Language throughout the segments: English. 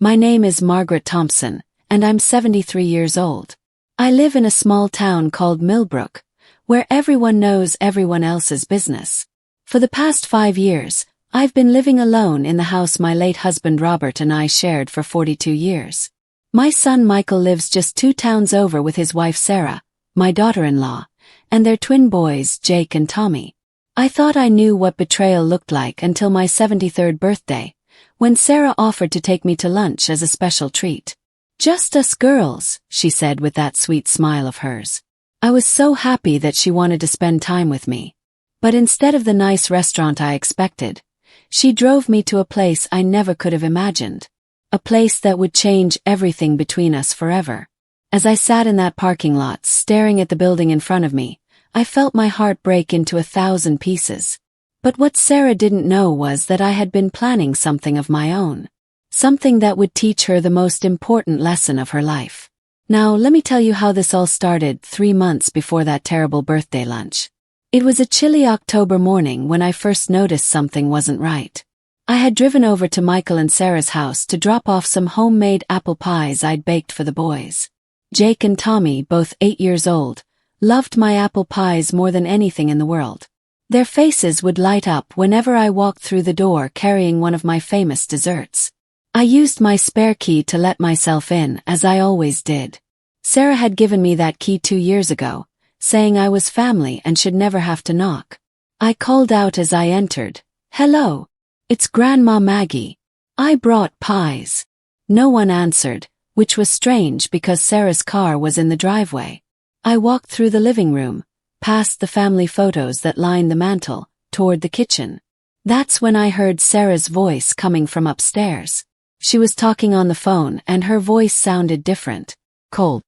My name is Margaret Thompson, and I'm 73 years old. I live in a small town called Millbrook, where everyone knows everyone else's business. For the past 5 years, I've been living alone in the house my late husband Robert and I shared for 42 years. My son Michael lives just 2 towns over with his wife Sarah, my daughter-in-law, and their twin boys Jake and Tommy. I thought I knew what betrayal looked like until my 73rd birthday, when Sarah offered to take me to lunch as a special treat. "Just us girls," she said with that sweet smile of hers. I was so happy that she wanted to spend time with me. But instead of the nice restaurant I expected, she drove me to a place I never could have imagined. A place that would change everything between us forever. As I sat in that parking lot staring at the building in front of me, I felt my heart break into 1,000 pieces. But what Sarah didn't know was that I had been planning something of my own. Something that would teach her the most important lesson of her life. Now let me tell you how this all started 3 months before that terrible birthday lunch. It was a chilly October morning when I first noticed something wasn't right. I had driven over to Michael and Sarah's house to drop off some homemade apple pies I'd baked for the boys. Jake and Tommy, both 8 years old, loved my apple pies more than anything in the world. Their faces would light up whenever I walked through the door carrying one of my famous desserts. I used my spare key to let myself in, as I always did. Sarah had given me that key 2 years ago, saying I was family and should never have to knock. I called out as I entered, "Hello, it's Grandma Maggie. I brought pies." No one answered, which was strange because Sarah's car was in the driveway. I walked through the living room, past the family photos that lined the mantel, toward the kitchen. That's when I heard Sarah's voice coming from upstairs. She was talking on the phone and her voice sounded different. "Cold.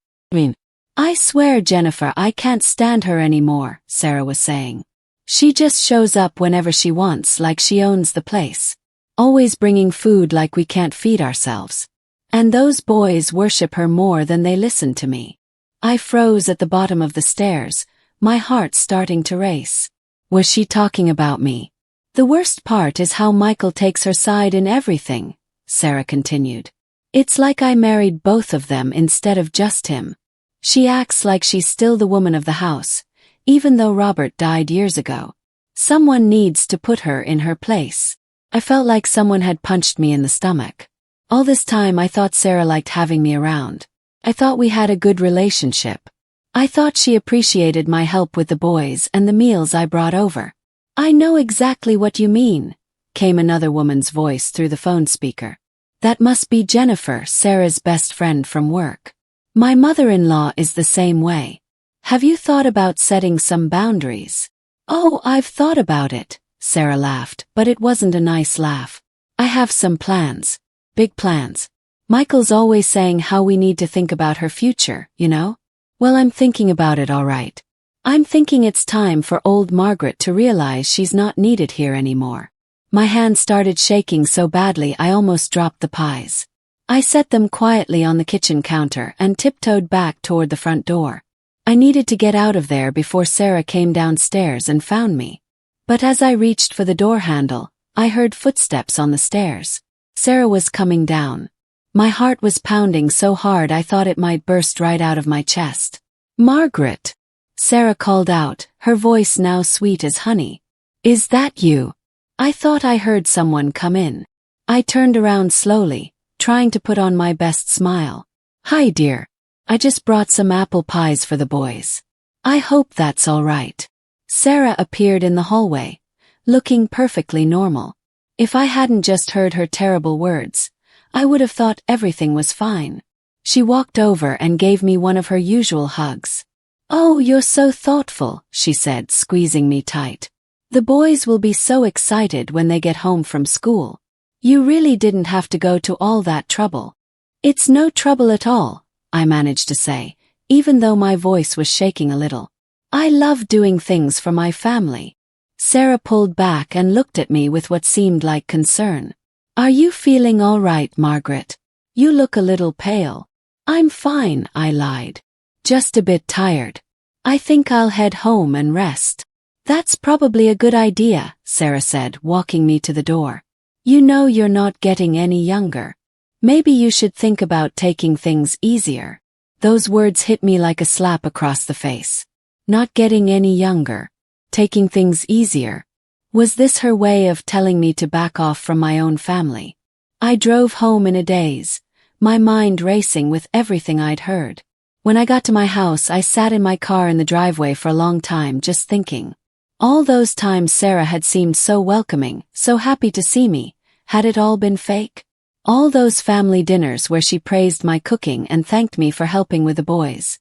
I swear, Jennifer, I can't stand her anymore," Sarah was saying. "She just shows up whenever she wants, like she owns the place. Always bringing food like we can't feed ourselves. And those boys worship her more than they listen to me." I froze at the bottom of the stairs, my heart starting to race. Was she talking about me? "The worst part is how Michael takes her side in everything," Sarah continued. "It's like I married both of them instead of just him. She acts like she's still the woman of the house, even though Robert died years ago. Someone needs to put her in her place." I felt like someone had punched me in the stomach. All this time I thought Sarah liked having me around. I thought we had a good relationship. I thought she appreciated my help with the boys and the meals I brought over. "I know exactly what you mean," came another woman's voice through the phone speaker. "That must be Jennifer, Sarah's best friend from work. My mother-in-law is the same way. Have you thought about setting some boundaries?" "Oh, I've thought about it," Sarah laughed, but it wasn't a nice laugh. "I have some plans. Big plans. Michael's always saying how we need to think about her future, you know? Well, I'm thinking about it all right. I'm thinking it's time for old Margaret to realize she's not needed here anymore." My hand started shaking so badly I almost dropped the pies. I set them quietly on the kitchen counter and tiptoed back toward the front door. I needed to get out of there before Sarah came downstairs and found me. But as I reached for the door handle, I heard footsteps on the stairs. Sarah was coming down. My heart was pounding so hard I thought it might burst right out of my chest. "Margaret!" Sarah called out, her voice now sweet as honey. "Is that you?" I thought I heard someone come in. I turned around slowly, trying to put on my best smile. "Hi, dear. I just brought some apple pies for the boys. I hope that's all right." Sarah appeared in the hallway, looking perfectly normal. If I hadn't just heard her terrible words, I would have thought everything was fine. She walked over and gave me one of her usual hugs. "Oh, you're so thoughtful," she said, squeezing me tight. "The boys will be so excited when they get home from school. You really didn't have to go to all that trouble." "It's no trouble at all," I managed to say, even though my voice was shaking a little. "I love doing things for my family." Sarah pulled back and looked at me with what seemed like concern. "Are you feeling all right, Margaret? You look a little pale." "I'm fine," I lied. "Just a bit tired. I think I'll head home and rest." "That's probably a good idea," Sarah said, walking me to the door. "You know you're not getting any younger." Maybe you should think about taking things easier. Those words hit me like a slap across the face. Not getting any younger. Taking things easier. Was this her way of telling me to back off from my own family? I drove home in a daze, my mind racing with everything I'd heard. When I got to my house, I sat in my car in the driveway for a long time just thinking. All those times Sarah had seemed so welcoming, so happy to see me. Had it all been fake? All those family dinners where she praised my cooking and thanked me for helping with the boys.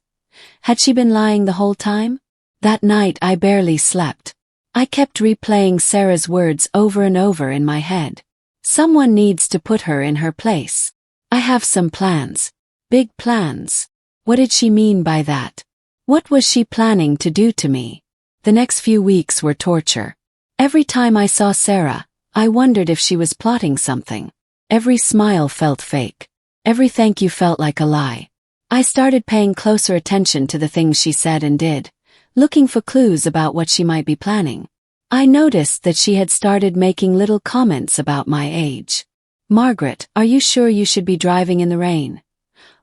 Had she been lying the whole time? That night I barely slept. I kept replaying Sarah's words over and over in my head. Someone needs to put her in her place. I have some plans. Big plans. What did she mean by that? What was she planning to do to me? The next few weeks were torture. Every time I saw Sarah, I wondered if she was plotting something. Every smile felt fake. Every thank you felt like a lie. I started paying closer attention to the things she said and did, looking for clues about what she might be planning. I noticed that she had started making little comments about my age. Margaret, are you sure you should be driving in the rain?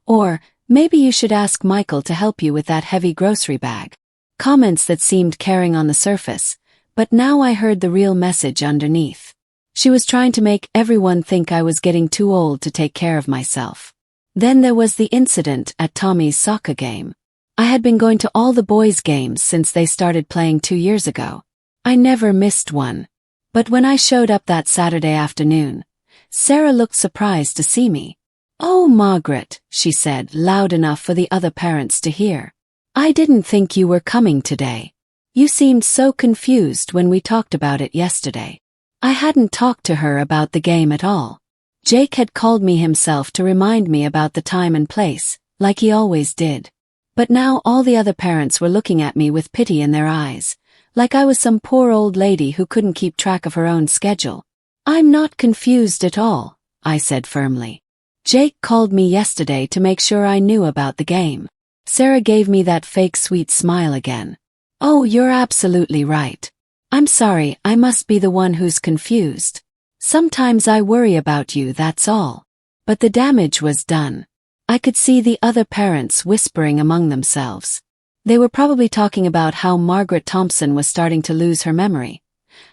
Or, maybe you should ask Michael to help you with that heavy grocery bag. Comments that seemed caring on the surface, but now I heard the real message underneath. She was trying to make everyone think I was getting too old to take care of myself. Then there was the incident at Tommy's soccer game. I had been going to all the boys' games since they started playing 2 years ago. I never missed one. But when I showed up that Saturday afternoon, Sarah looked surprised to see me. "Oh, Margaret," she said, loud enough for the other parents to hear. "I didn't think you were coming today. You seemed so confused when we talked about it yesterday." I hadn't talked to her about the game at all. Jake had called me himself to remind me about the time and place, like he always did. But now all the other parents were looking at me with pity in their eyes, like I was some poor old lady who couldn't keep track of her own schedule. "I'm not confused at all," I said firmly. "Jake called me yesterday to make sure I knew about the game." Sarah gave me that fake sweet smile again. "Oh, you're absolutely right. I'm sorry, I must be the one who's confused. Sometimes I worry about you, that's all." But the damage was done. I could see the other parents whispering among themselves. They were probably talking about how Margaret Thompson was starting to lose her memory.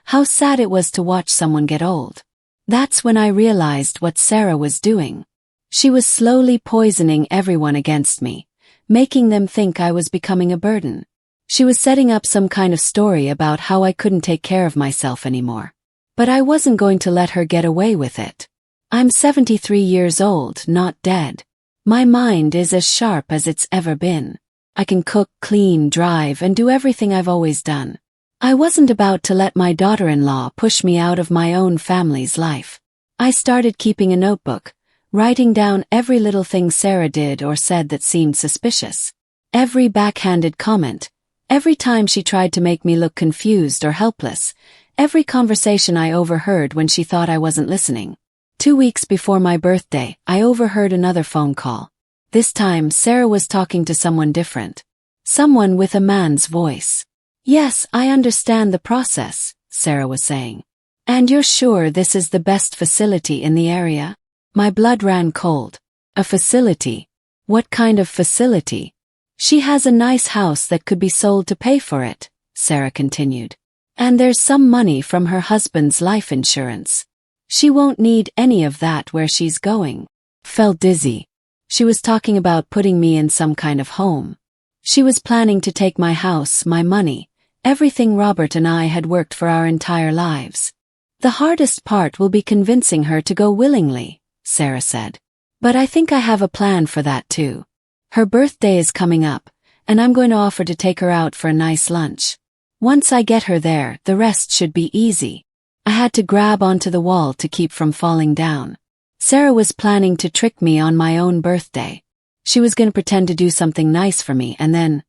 How sad it was to watch someone get old. That's when I realized what Sarah was doing. She was slowly poisoning everyone against me, making them think I was becoming a burden. She was setting up some kind of story about how I couldn't take care of myself anymore. But I wasn't going to let her get away with it. I'm 73 years old, not dead. My mind is as sharp as it's ever been. I can cook, clean, drive, and do everything I've always done. I wasn't about to let my daughter-in-law push me out of my own family's life. I started keeping a notebook, writing down every little thing Sarah did or said that seemed suspicious. Every backhanded comment. Every time she tried to make me look confused or helpless, every conversation I overheard when she thought I wasn't listening. 2 weeks before my birthday, I overheard another phone call. This time, Sarah was talking to someone different. Someone with a man's voice. "Yes, I understand the process," Sarah was saying. "And you're sure this is the best facility in the area?" My blood ran cold. A facility? What kind of facility? "She has a nice house that could be sold to pay for it," Sarah continued. "And there's some money from her husband's life insurance. She won't need any of that where she's going." Felt dizzy. She was talking about putting me in some kind of home. She was planning to take my house, my money, everything Robert and I had worked for our entire lives. "The hardest part will be convincing her to go willingly," Sarah said. "But I think I have a plan for that too. Her birthday is coming up, and I'm going to offer to take her out for a nice lunch. Once I get her there, the rest should be easy." I had to grab onto the wall to keep from falling down. Sarah was planning to trick me on my own birthday. She was going to pretend to do something nice for me and then...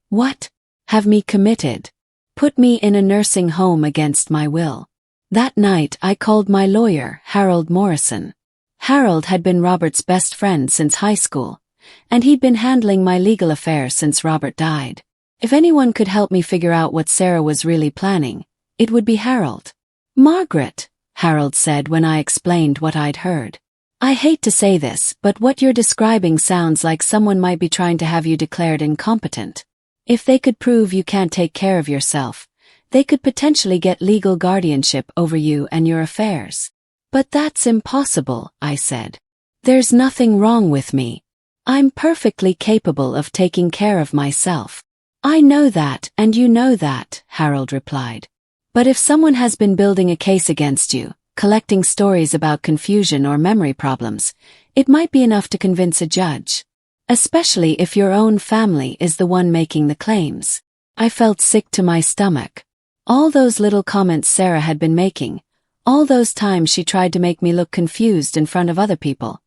What? Have me committed. Put me in a nursing home against my will. That night I called my lawyer, Harold Morrison. Harold had been Robert's best friend since high school, and he'd been handling my legal affairs since Robert died. If anyone could help me figure out what Sarah was really planning, it would be Harold. "Margaret," Harold said when I explained what I'd heard. I hate to say this, but what you're describing sounds like someone might be trying to have you declared incompetent. If they could prove you can't take care of yourself, they could potentially get legal guardianship over you and your affairs. But that's impossible, I said. There's nothing wrong with me. I'm perfectly capable of taking care of myself. I know that, and you know that, Harold replied. But if someone has been building a case against you, collecting stories about confusion or memory problems, it might be enough to convince a judge. Especially if your own family is the one making the claims. I felt sick to my stomach. All those little comments Sarah had been making, all those times she tried to make me look confused in front of other people.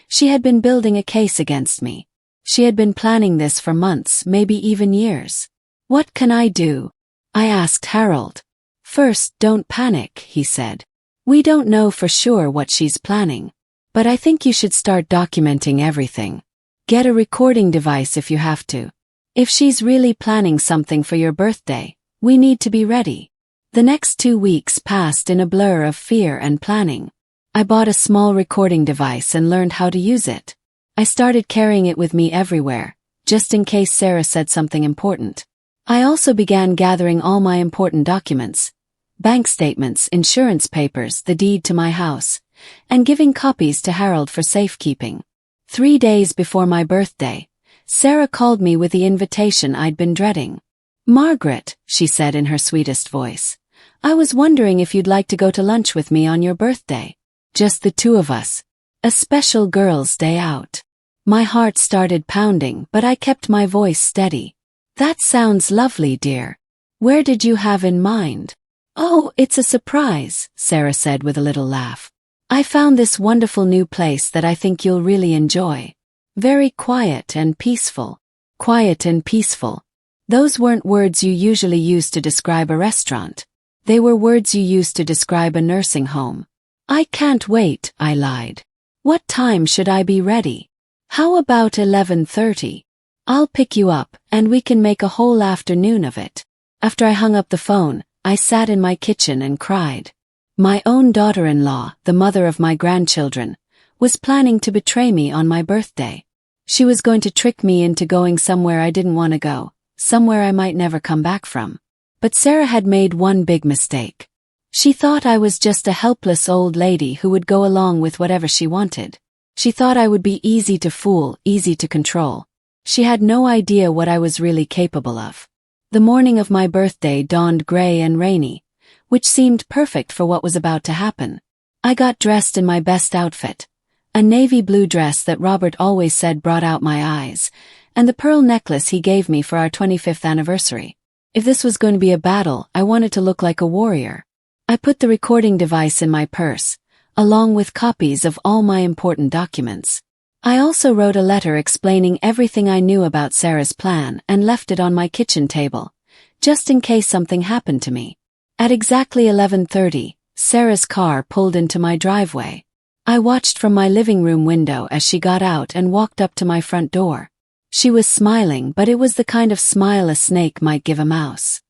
She had been building a case against me. She had been planning this for months, maybe even years. What can I do? I asked Harold. First, don't panic, he said. We don't know for sure what she's planning. But I think you should start documenting everything. Get a recording device if you have to. If she's really planning something for your birthday, we need to be ready. The next 2 weeks passed in a blur of fear and planning. I bought a small recording device and learned how to use it. I started carrying it with me everywhere, just in case Sarah said something important. I also began gathering all my important documents, bank statements, insurance papers, the deed to my house, and giving copies to Harold for safekeeping. 3 days before my birthday, Sarah called me with the invitation I'd been dreading. Margaret, she said in her sweetest voice, I was wondering if you'd like to go to lunch with me on your birthday. Just the two of us. A special girls' day out. My heart started pounding, but I kept my voice steady. That sounds lovely, dear. Where did you have in mind? Oh, it's a surprise, Sarah said with a little laugh. I found this wonderful new place that I think you'll really enjoy. Very quiet and peaceful. Quiet and peaceful. Those weren't words you usually use to describe a restaurant. They were words you used to describe a nursing home. I can't wait, I lied. What time should I be ready? How about 11:30? I'll pick you up, and we can make a whole afternoon of it. After I hung up the phone, I sat in my kitchen and cried. My own daughter-in-law, the mother of my grandchildren, was planning to betray me on my birthday. She was going to trick me into going somewhere I didn't want to go, somewhere I might never come back from. But Sarah had made one big mistake. She thought I was just a helpless old lady who would go along with whatever she wanted. She thought I would be easy to fool, easy to control. She had no idea what I was really capable of. The morning of my birthday dawned gray and rainy, which seemed perfect for what was about to happen. I got dressed in my best outfit, a navy blue dress that Robert always said brought out my eyes, and the pearl necklace he gave me for our 25th anniversary. If this was going to be a battle, I wanted to look like a warrior. I put the recording device in my purse, along with copies of all my important documents. I also wrote a letter explaining everything I knew about Sarah's plan and left it on my kitchen table, just in case something happened to me. At exactly 11:30, Sarah's car pulled into my driveway. I watched from my living room window as she got out and walked up to my front door. She was smiling, but it was the kind of smile a snake might give a mouse.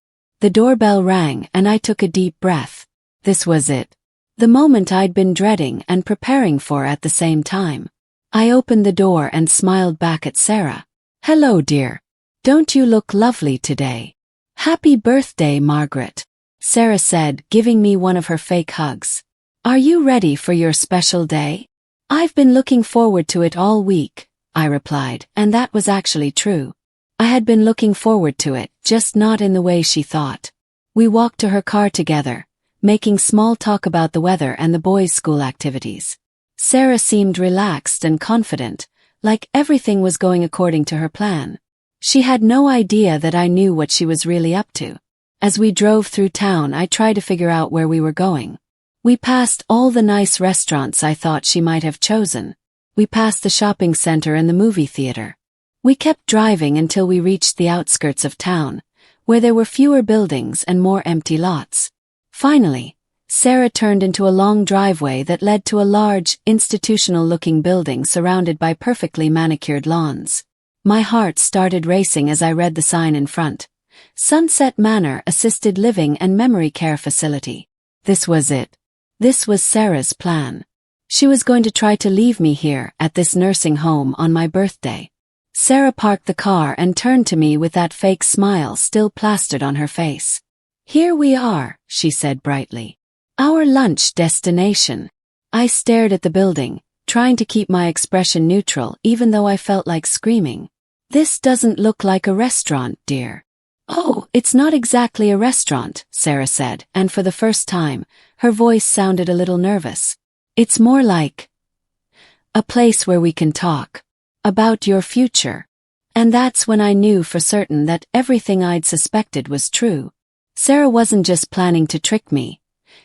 The doorbell rang and I took a deep breath. This was it. The moment I'd been dreading and preparing for at the same time. I opened the door and smiled back at Sarah. Hello, dear. Don't you look lovely today? Happy birthday, Margaret, Sarah said, giving me one of her fake hugs. Are you ready for your special day? I've been looking forward to it all week, I replied, and that was actually true. I had been looking forward to it, just not in the way she thought. We walked to her car together, making small talk about the weather and the boys' school activities. Sarah seemed relaxed and confident, like everything was going according to her plan. She had no idea that I knew what she was really up to. As we drove through town, I tried to figure out where we were going. We passed all the nice restaurants I thought she might have chosen. We passed the shopping center and the movie theater. We kept driving until we reached the outskirts of town, where there were fewer buildings and more empty lots. Finally, Sarah turned into a long driveway that led to a large, institutional-looking building surrounded by perfectly manicured lawns. My heart started racing as I read the sign in front. Sunset Manor Assisted Living and Memory Care Facility. This was it. This was Sarah's plan. She was going to try to leave me here at this nursing home on my birthday. Sarah parked the car and turned to me with that fake smile still plastered on her face. "Here we are," she said brightly. "Our lunch destination." I stared at the building, trying to keep my expression neutral even though I felt like screaming. "This doesn't look like a restaurant, dear." "Oh, it's not exactly a restaurant," Sarah said, and for the first time, her voice sounded a little nervous. "It's more like a place where we can talk about your future." And that's when I knew for certain that everything I'd suspected was true. Sarah wasn't just planning to trick me.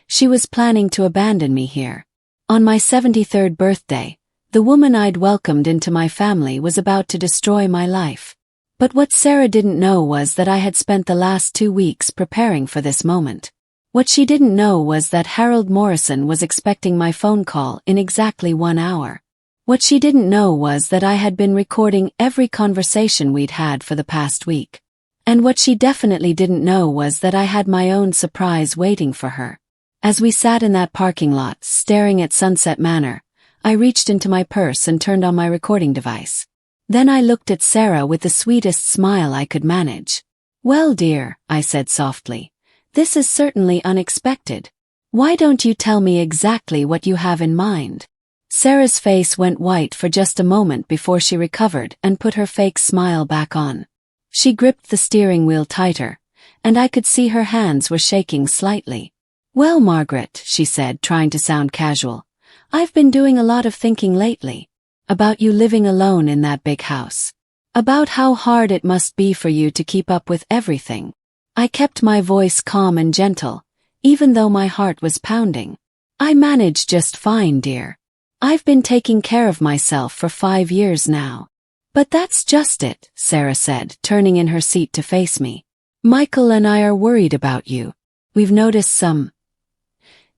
She was planning to abandon me here. On my 73rd birthday, the woman I'd welcomed into my family was about to destroy my life. But what Sarah didn't know was that I had spent the last 2 weeks preparing for this moment. What she didn't know was that Harold Morrison was expecting my phone call in exactly 1 hour. What she didn't know was that I had been recording every conversation we'd had for the past week. And what she definitely didn't know was that I had my own surprise waiting for her. As we sat in that parking lot, staring at Sunset Manor, I reached into my purse and turned on my recording device. Then I looked at Sarah with the sweetest smile I could manage. "Well, dear," I said softly, "this is certainly unexpected. Why don't you tell me exactly what you have in mind?" Sarah's face went white for just a moment before she recovered and put her fake smile back on. She gripped the steering wheel tighter, and I could see her hands were shaking slightly. "Well, Margaret," she said, trying to sound casual, "I've been doing a lot of thinking lately. About you living alone in that big house. About how hard it must be for you to keep up with everything." I kept my voice calm and gentle, even though my heart was pounding. "I manage just fine, dear. I've been taking care of myself for 5 years now." "But that's just it," Sarah said, turning in her seat to face me. "Michael and I are worried about you. We've noticed some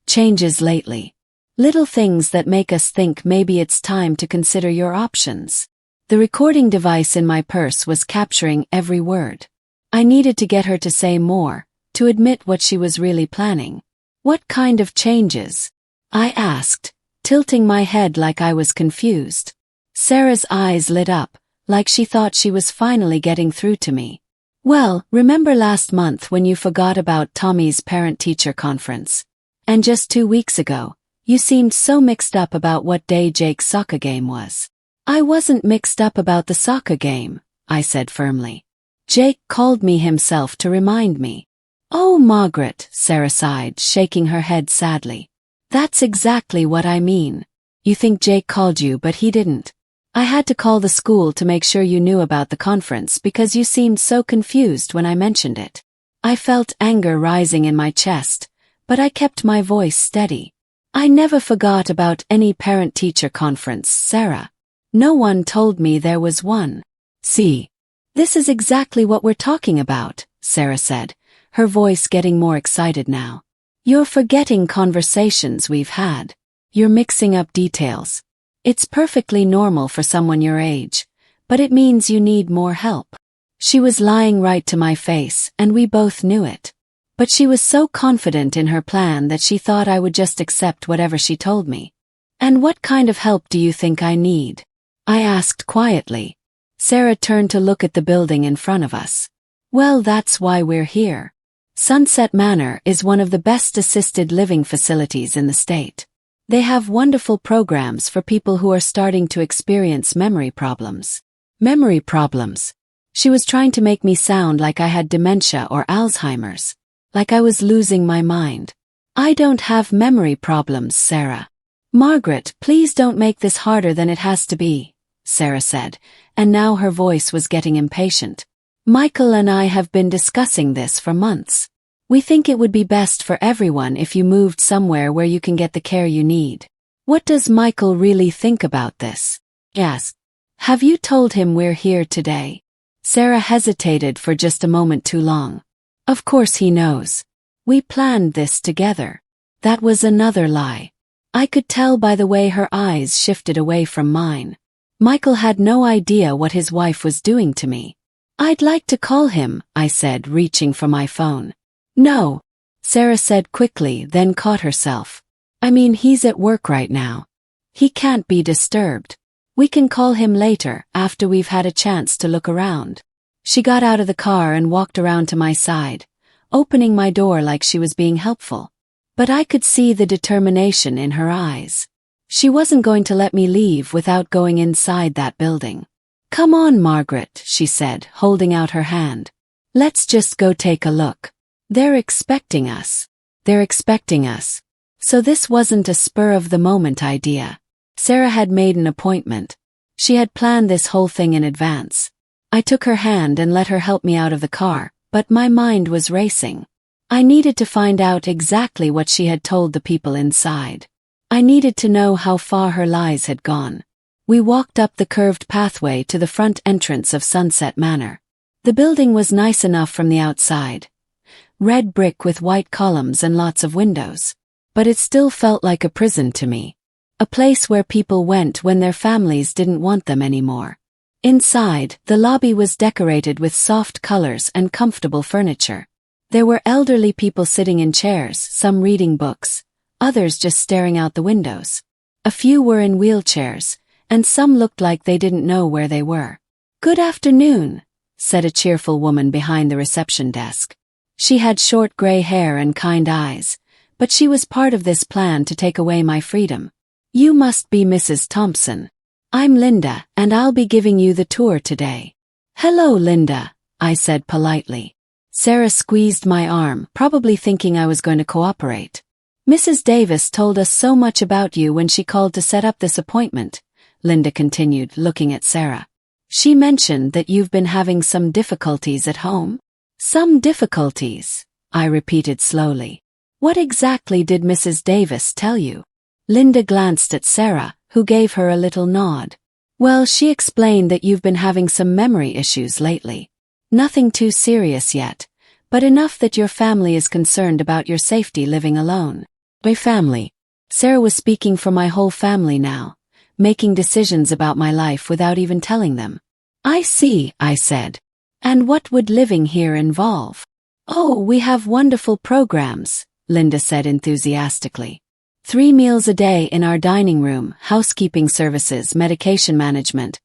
changes lately. Little things that make us think maybe it's time to consider your options." The recording device in my purse was capturing every word. I needed to get her to say more, to admit what she was really planning. "What kind of changes?" I asked, tilting my head like I was confused. Sarah's eyes lit up, like she thought she was finally getting through to me. "Well, remember last month when you forgot about Tommy's parent-teacher conference? And just 2 weeks ago, you seemed so mixed up about what day Jake's soccer game was." "I wasn't mixed up about the soccer game," I said firmly. "Jake called me himself to remind me." "Oh, Margaret," Sarah sighed, shaking her head sadly. "That's exactly what I mean. You think Jake called you but he didn't. I had to call the school to make sure you knew about the conference because you seemed so confused when I mentioned it." I felt anger rising in my chest, but I kept my voice steady. "I never forgot about any parent-teacher conference, Sarah. No one told me there was one." "See, this is exactly what we're talking about," Sarah said, her voice getting more excited now. "You're forgetting conversations we've had. You're mixing up details. It's perfectly normal for someone your age, but it means you need more help." She was lying right to my face, and we both knew it. But she was so confident in her plan that she thought I would just accept whatever she told me. "And what kind of help do you think I need?" I asked quietly. Sarah turned to look at the building in front of us. "Well, that's why we're here. Sunset Manor is one of the best assisted living facilities in the state. They have wonderful programs for people who are starting to experience memory problems." "Memory problems?" She was trying to make me sound like I had dementia or Alzheimer's, like I was losing my mind. "I don't have memory problems, Sarah." "Margaret, please don't make this harder than it has to be," Sarah said, and now her voice was getting impatient. "Michael and I have been discussing this for months. We think it would be best for everyone if you moved somewhere where you can get the care you need." "What does Michael really think about this?" "Yes. Have you told him we're here today?" Sarah hesitated for just a moment too long. "Of course he knows. We planned this together." That was another lie. I could tell by the way her eyes shifted away from mine. Michael had no idea what his wife was doing to me. "I'd like to call him," I said, reaching for my phone. "No," Sarah said quickly, then caught herself. "I mean, he's at work right now. He can't be disturbed. We can call him later, after we've had a chance to look around. She got out of the car and walked around to my side, opening my door like she was being helpful. But I could see the determination in her eyes. She wasn't going to let me leave without going inside that building. "Come on, Margaret," she said, holding out her hand. "Let's just go take a look. They're expecting us. They're expecting us." So this wasn't a spur-of-the-moment idea. Sarah had made an appointment. She had planned this whole thing in advance. I took her hand and let her help me out of the car, but my mind was racing. I needed to find out exactly what she had told the people inside. I needed to know how far her lies had gone. We walked up the curved pathway to the front entrance of Sunset Manor. The building was nice enough from the outside. Red brick with white columns and lots of windows. But it still felt like a prison to me. A place where people went when their families didn't want them anymore. Inside, the lobby was decorated with soft colors and comfortable furniture. There were elderly people sitting in chairs, some reading books, others just staring out the windows. A few were in wheelchairs, and some looked like they didn't know where they were. "Good afternoon," said a cheerful woman behind the reception desk. She had short gray hair and kind eyes, but she was part of this plan to take away my freedom. "You must be Mrs. Thompson. I'm Linda, and I'll be giving you the tour today." "Hello, Linda," I said politely. Sarah squeezed my arm, probably thinking I was going to cooperate. "Mrs. Davis told us so much about you when she called to set up this appointment," Linda continued, looking at Sarah. "She mentioned that you've been having some difficulties at home." "Some difficulties," I repeated slowly. "What exactly did Mrs. Davis tell you?" Linda glanced at Sarah, who gave her a little nod. "Well, she explained that you've been having some memory issues lately. Nothing too serious yet, but enough that your family is concerned about your safety living alone." My family. Sarah was speaking for my whole family now, making decisions about my life without even telling them. "I see," I said. "And what would living here involve?" "Oh, we have wonderful programs," Linda said enthusiastically. 3 meals a day in our dining room, housekeeping services, medication management,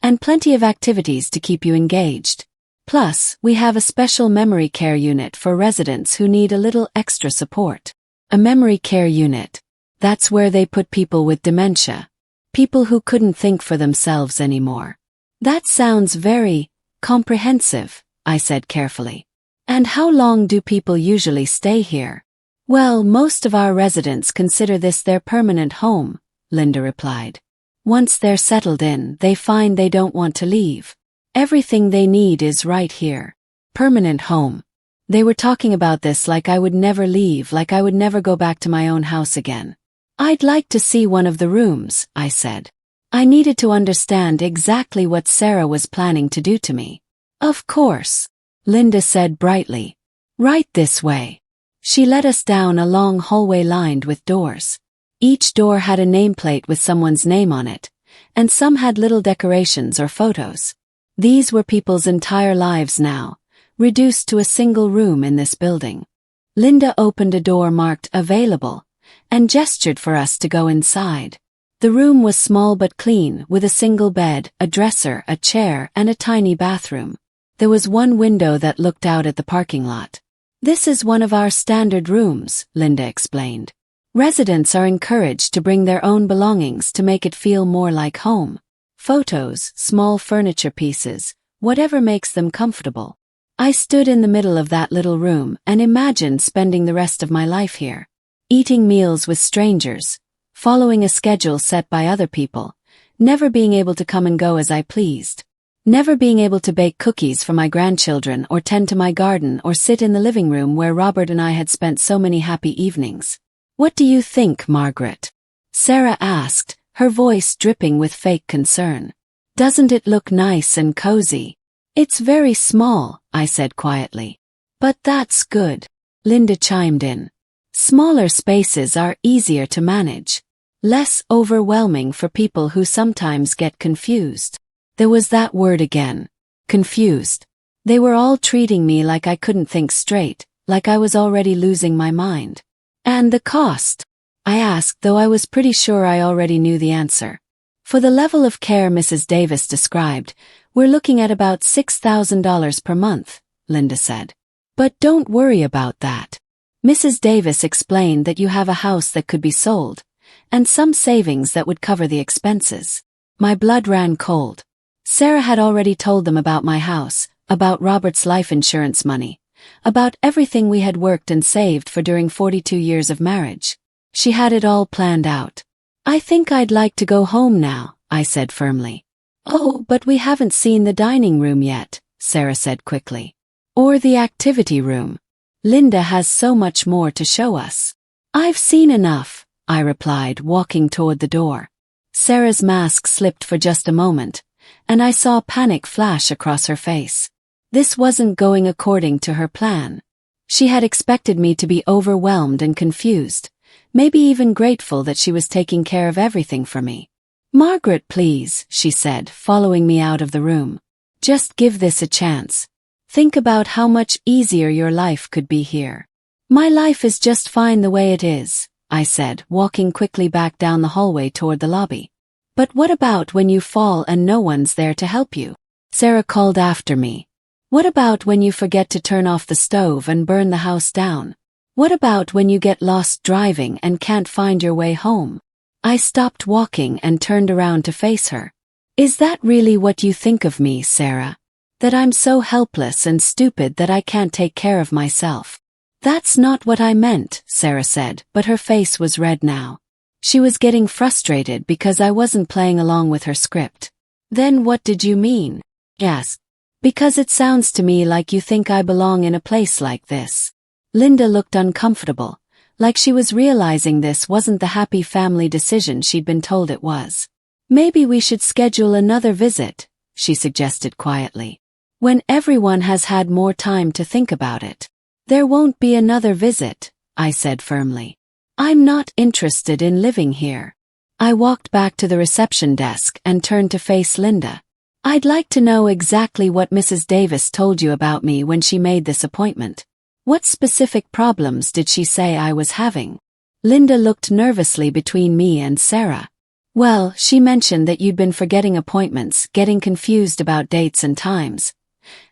and plenty of activities to keep you engaged. Plus, we have a special memory care unit for residents who need a little extra support. A memory care unit. That's where they put people with dementia. People who couldn't think for themselves anymore. "That sounds very comprehensive," I said carefully. "And how long do people usually stay here?" "Well, most of our residents consider this their permanent home," Linda replied. "Once they're settled in, they find they don't want to leave. Everything they need is right here. Permanent home." They were talking about this like I would never leave, like I would never go back to my own house again. "I'd like to see one of the rooms," I said. I needed to understand exactly what Sarah was planning to do to me. "Of course," Linda said brightly. "Right this way." She led us down a long hallway lined with doors. Each door had a nameplate with someone's name on it, and some had little decorations or photos. These were people's entire lives now, reduced to a single room in this building. Linda opened a door marked "Available" and gestured for us to go inside. The room was small but clean, with a single bed, a dresser, a chair, and a tiny bathroom. There was one window that looked out at the parking lot. "This is one of our standard rooms," Linda explained. "Residents are encouraged to bring their own belongings to make it feel more like home. Photos, small furniture pieces, whatever makes them comfortable." I stood in the middle of that little room and imagined spending the rest of my life here. Eating meals with strangers, following a schedule set by other people, never being able to come and go as I pleased. Never being able to bake cookies for my grandchildren or tend to my garden or sit in the living room where Robert and I had spent so many happy evenings. "What do you think, Margaret?" Sarah asked, her voice dripping with fake concern. "Doesn't it look nice and cozy?" "It's very small," I said quietly. "But that's good," Linda chimed in. "Smaller spaces are easier to manage. Less overwhelming for people who sometimes get confused." There was that word again. Confused. They were all treating me like I couldn't think straight, like I was already losing my mind. "And the cost?" I asked, though I was pretty sure I already knew the answer. For the level of care Mrs. Davis described, we're looking at about $6,000 per month, Linda said. But don't worry about that. Mrs. Davis explained that you have a house that could be sold, and some savings that would cover the expenses. My blood ran cold. Sarah had already told them about my house, about Robert's life insurance money, about everything we had worked and saved for during 42 years of marriage. She had it all planned out. I think I'd like to go home now, I said firmly. Oh, but we haven't seen the dining room yet, Sarah said quickly. Or the activity room. Linda has so much more to show us. I've seen enough, I replied, walking toward the door. Sarah's mask slipped for just a moment, and I saw panic flash across her face. This wasn't going according to her plan. She had expected me to be overwhelmed and confused, maybe even grateful that she was taking care of everything for me. Margaret, please, she said, following me out of the room. Just give this a chance. Think about how much easier your life could be here. My life is just fine the way it is, I said, walking quickly back down the hallway toward the lobby. But what about when you fall and no one's there to help you? Sarah called after me. What about when you forget to turn off the stove and burn the house down? What about when you get lost driving and can't find your way home? I stopped walking and turned around to face her. Is that really what you think of me, Sarah? That I'm so helpless and stupid that I can't take care of myself? That's not what I meant, Sarah said, but her face was red now. She was getting frustrated because I wasn't playing along with her script. Then what did you mean? Yes. Because it sounds to me like you think I belong in a place like this. Linda looked uncomfortable, like she was realizing this wasn't the happy family decision she'd been told it was. Maybe we should schedule another visit, she suggested quietly. When everyone has had more time to think about it. There won't be another visit, I said firmly. I'm not interested in living here. I walked back to the reception desk and turned to face Linda. I'd like to know exactly what Mrs. Davis told you about me when she made this appointment. What specific problems did she say I was having? Linda looked nervously between me and Sarah. Well, she mentioned that you'd been forgetting appointments, getting confused about dates and times,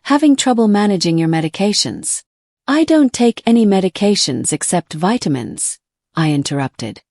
having trouble managing your medications. I don't take any medications except vitamins, I interrupted.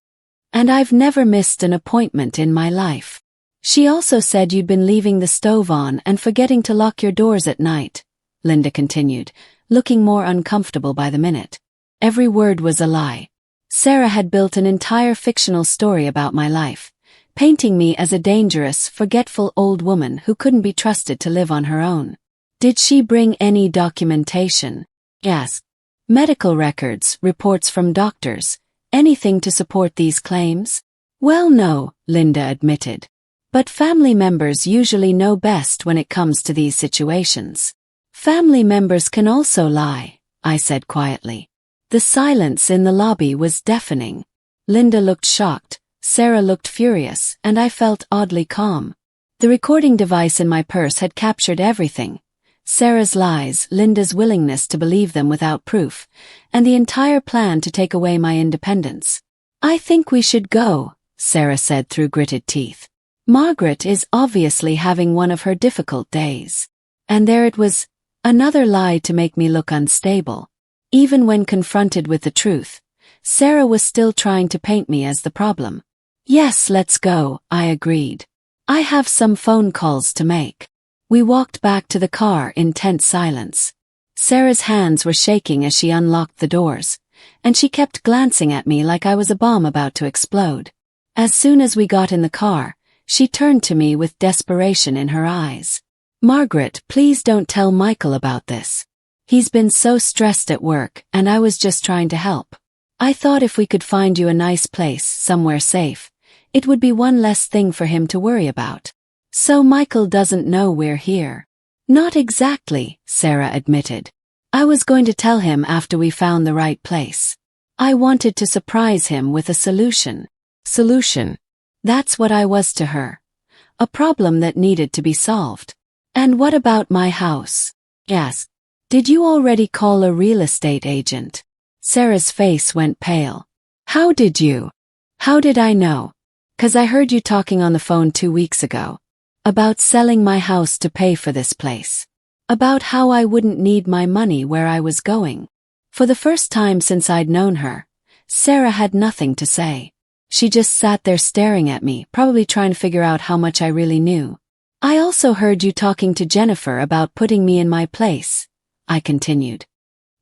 And I've never missed an appointment in my life. She also said you'd been leaving the stove on and forgetting to lock your doors at night, Linda continued, looking more uncomfortable by the minute. Every word was a lie. Sarah had built an entire fictional story about my life, painting me as a dangerous, forgetful old woman who couldn't be trusted to live on her own. Did she bring any documentation? Yes. Medical records, reports from doctors, anything to support these claims? Well, no, Linda admitted. But family members usually know best when it comes to these situations. Family members can also lie, I said quietly. The silence in the lobby was deafening. Linda looked shocked, Sarah looked furious, and I felt oddly calm. The recording device in my purse had captured everything. Sarah's lies, Linda's willingness to believe them without proof, and the entire plan to take away my independence. I think we should go, Sarah said through gritted teeth. Margaret is obviously having one of her difficult days. And there it was, another lie to make me look unstable. Even when confronted with the truth, Sarah was still trying to paint me as the problem. Yes, let's go, I agreed. I have some phone calls to make. We walked back to the car in tense silence. Sarah's hands were shaking as she unlocked the doors, and she kept glancing at me like I was a bomb about to explode. As soon as we got in the car, she turned to me with desperation in her eyes. Margaret, please don't tell Michael about this. He's been so stressed at work, and I was just trying to help. I thought if we could find you a nice place, somewhere safe, it would be one less thing for him to worry about. So Michael doesn't know we're here. Not exactly, Sarah admitted. I was going to tell him after we found the right place. I wanted to surprise him with a solution. Solution. That's what I was to her. A problem that needed to be solved. And what about my house? Yes. Did you already call a real estate agent? Sarah's face went pale. How did you? How did I know? 'Cause I heard you talking on the phone 2 weeks ago. About selling my house to pay for this place. About how I wouldn't need my money where I was going. For the first time since I'd known her, Sarah had nothing to say. She just sat there staring at me, probably trying to figure out how much I really knew. I also heard you talking to Jennifer about putting me in my place, I continued.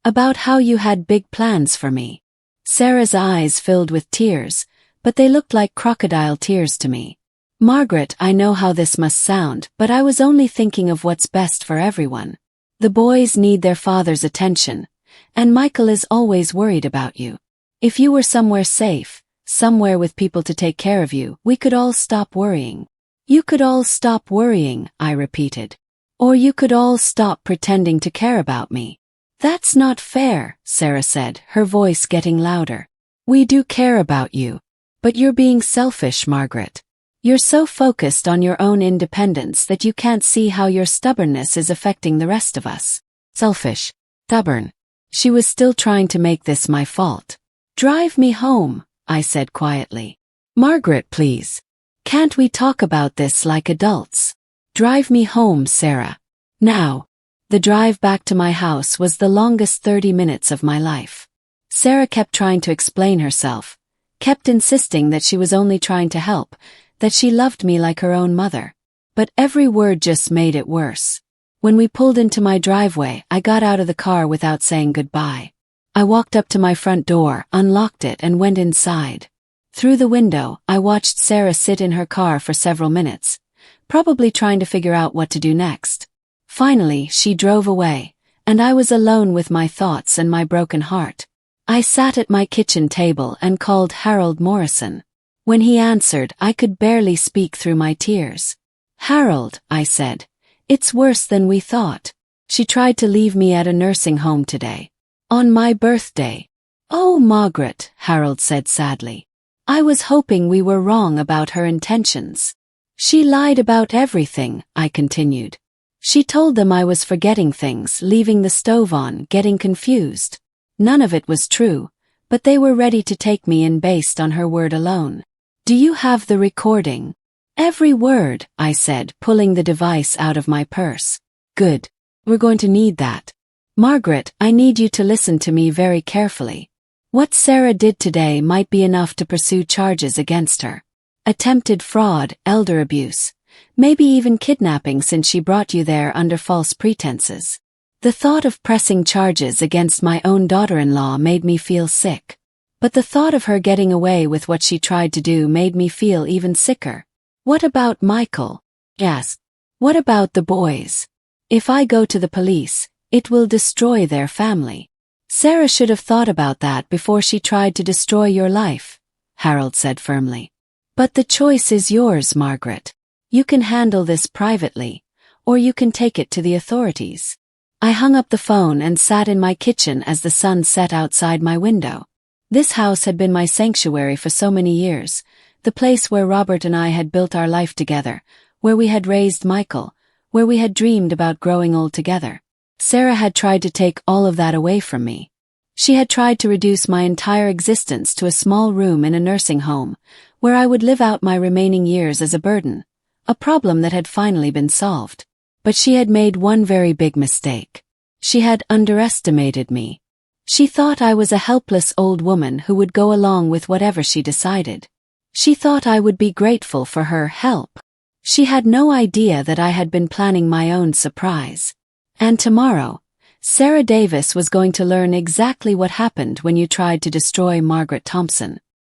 About how you had big plans for me. Sarah's eyes filled with tears, but they looked like crocodile tears to me. Margaret, I know how this must sound, but I was only thinking of what's best for everyone. The boys need their father's attention, and Michael is always worried about you. If you were somewhere safe, somewhere with people to take care of you, we could all stop worrying. You could all stop worrying, I repeated. Or you could all stop pretending to care about me. That's not fair, Sarah said, her voice getting louder. We do care about you. But you're being selfish, Margaret. You're so focused on your own independence that you can't see how your stubbornness is affecting the rest of us. Selfish. Stubborn. She was still trying to make this my fault. Drive me home, I said quietly. Margaret, please. Can't we talk about this like adults? Drive me home, Sarah. Now. The drive back to my house was the longest 30 minutes of my life. Sarah kept trying to explain herself, kept insisting that she was only trying to help, that she loved me like her own mother. But every word just made it worse. When we pulled into my driveway, I got out of the car without saying goodbye. I walked up to my front door, unlocked it, and went inside. Through the window, I watched Sarah sit in her car for several minutes, probably trying to figure out what to do next. Finally, she drove away, and I was alone with my thoughts and my broken heart. I sat at my kitchen table and called Harold Morrison. When he answered, I could barely speak through my tears. Harold, I said, it's worse than we thought. She tried to leave me at a nursing home today. On my birthday. Oh, Margaret, Harold said sadly. I was hoping we were wrong about her intentions. She lied about everything, I continued. She told them I was forgetting things, leaving the stove on, getting confused. None of it was true, but they were ready to take me in based on her word alone. Do you have the recording? Every word, I said, pulling the device out of my purse. Good. We're going to need that. Margaret, I need you to listen to me very carefully. What Sarah did today might be enough to pursue charges against her. Attempted fraud, elder abuse. Maybe even kidnapping since she brought you there under false pretenses. The thought of pressing charges against my own daughter-in-law made me feel sick. But the thought of her getting away with what she tried to do made me feel even sicker. What about Michael? Yes. What about the boys? If I go to the police, it will destroy their family. Sarah should have thought about that before she tried to destroy your life, Harold said firmly. But the choice is yours, Margaret. You can handle this privately, or you can take it to the authorities. I hung up the phone and sat in my kitchen as the sun set outside my window. This house had been my sanctuary for so many years, the place where Robert and I had built our life together, where we had raised Michael, where we had dreamed about growing old together. Sarah had tried to take all of that away from me. She had tried to reduce my entire existence to a small room in a nursing home, where I would live out my remaining years as a burden. A problem that had finally been solved. But she had made one very big mistake. She had underestimated me. She thought I was a helpless old woman who would go along with whatever she decided. She thought I would be grateful for her help. She had no idea that I had been planning my own surprise. And tomorrow, Sarah Davis was going to learn exactly what happened when you tried to destroy Margaret Thompson.